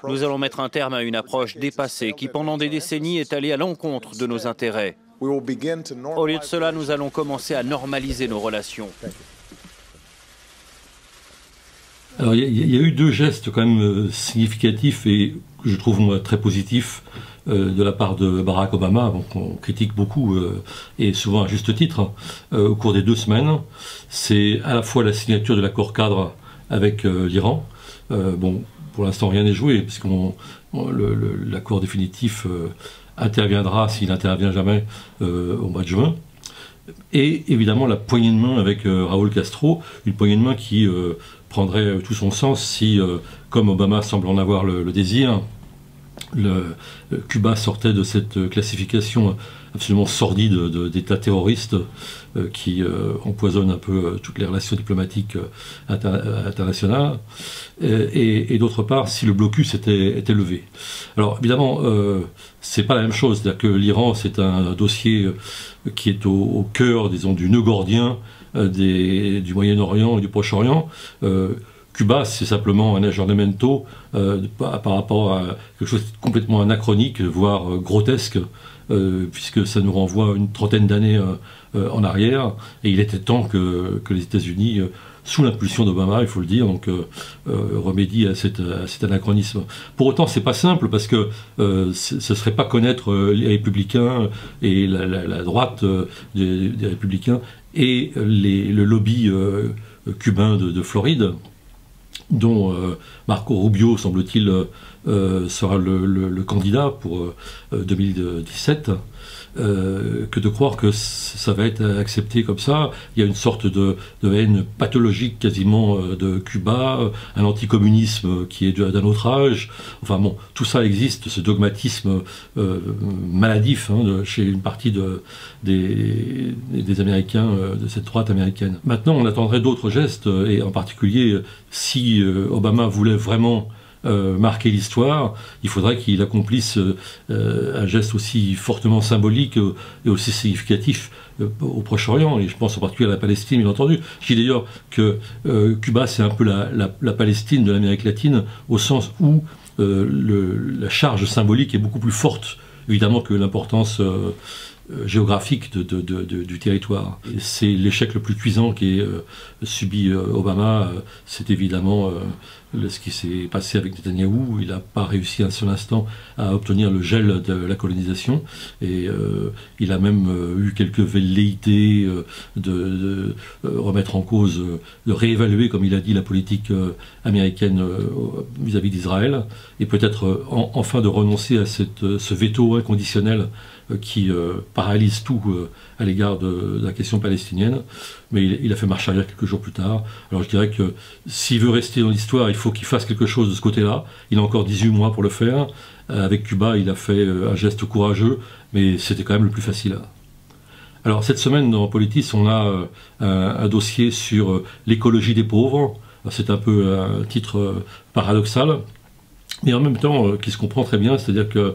Nous allons mettre un terme à une approche dépassée qui, pendant des décennies, est allée à l'encontre de nos intérêts. Au lieu de cela, nous allons commencer à normaliser nos relations. Alors, il y a eu deux gestes quand même significatifs et que je trouve moi, très positifs de la part de Barack Obama, qu'on critique beaucoup et souvent à juste titre, au cours des 2 semaines. C'est à la fois la signature de l'accord cadre avec l'Iran. Bon, pour l'instant rien n'est joué, puisque l'accord définitif interviendra, s'il n'intervient jamais, au mois de juin. Et évidemment la poignée de main avec Raúl Castro, une poignée de main qui prendrait tout son sens si, comme Obama semble en avoir le désir, Cuba sortait de cette classification absolument sordide d'État terroriste qui empoisonne un peu toutes les relations diplomatiques internationales, et d'autre part si le blocus était levé. Alors évidemment c'est pas la même chose, c'est-à-dire que l'Iran c'est un dossier qui est au cœur, disons, du nœud gordien du Moyen-Orient et du Proche-Orient. Cuba, c'est simplement un aggiornamento par rapport à quelque chose de complètement anachronique, voire grotesque, puisque ça nous renvoie une trentaine d'années en arrière, et il était temps que les États-Unis, sous l'impulsion d'Obama, il faut le dire, donc remédient à cet anachronisme. Pour autant, c'est pas simple, parce que ce serait pas connaître les républicains et la droite des républicains et le lobby cubain de Floride, dont Marco Rubio, semble-t-il, sera le candidat pour 2017, que de croire que ça va être accepté comme ça. Il y a une sorte de haine pathologique quasiment de Cuba, un anticommunisme qui est d'un autre âge. Enfin bon, tout ça existe, ce dogmatisme maladif chez une partie des Américains, de cette droite américaine. Maintenant, on attendrait d'autres gestes, et en particulier, si Obama voulait vraiment marquer l'histoire, il faudrait qu'il accomplisse un geste aussi fortement symbolique et aussi significatif au Proche-Orient, et je pense en particulier à la Palestine, bien entendu. Je dis d'ailleurs que Cuba, c'est un peu la Palestine de l'Amérique latine, au sens où la charge symbolique est beaucoup plus forte, évidemment, que l'importance géographique du territoire. C'est l'échec le plus cuisant qu'ait subi Obama, c'est évidemment ce qui s'est passé avec Netanyahou. Il n'a pas réussi un seul instant à obtenir le gel de la colonisation, et il a même eu quelques velléités de remettre en cause, de réévaluer, comme il a dit, la politique américaine vis-à-vis d'Israël, et peut-être enfin de renoncer à ce veto inconditionnel qui paralyse tout à l'égard de la question palestinienne. Mais il a fait marche arrière quelques jours plus tard. Alors je dirais que s'il veut rester dans l'histoire, il faut qu'il fasse quelque chose de ce côté-là. Il a encore 18 mois pour le faire. Avec Cuba, il a fait un geste courageux, mais c'était quand même le plus facile. Alors cette semaine, dans Politis, on a un dossier sur l'écologie des pauvres. C'est un peu un titre paradoxal, mais en même temps qui se comprend très bien, c'est-à-dire que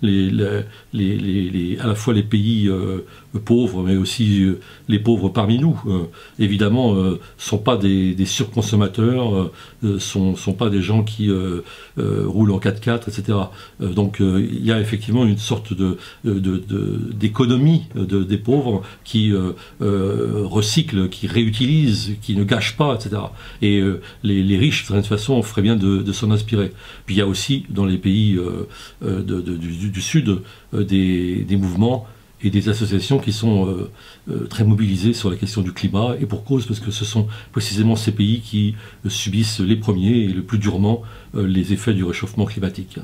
à la fois les pays pauvres, mais aussi les pauvres parmi nous, évidemment, sont pas des surconsommateurs, sont pas des gens qui roulent en 4x4, etc. Donc il y a effectivement une sorte d'économie des pauvres qui recyclent, qui réutilisent, qui ne gâchent pas, etc. Et les riches, de toute façon, feraient bien de s'en inspirer. Puis il y a aussi, dans les pays du Sud, des mouvements et des associations qui sont très mobilisées sur la question du climat, et pour cause, parce que ce sont précisément ces pays qui subissent les premiers et le plus durement les effets du réchauffement climatique.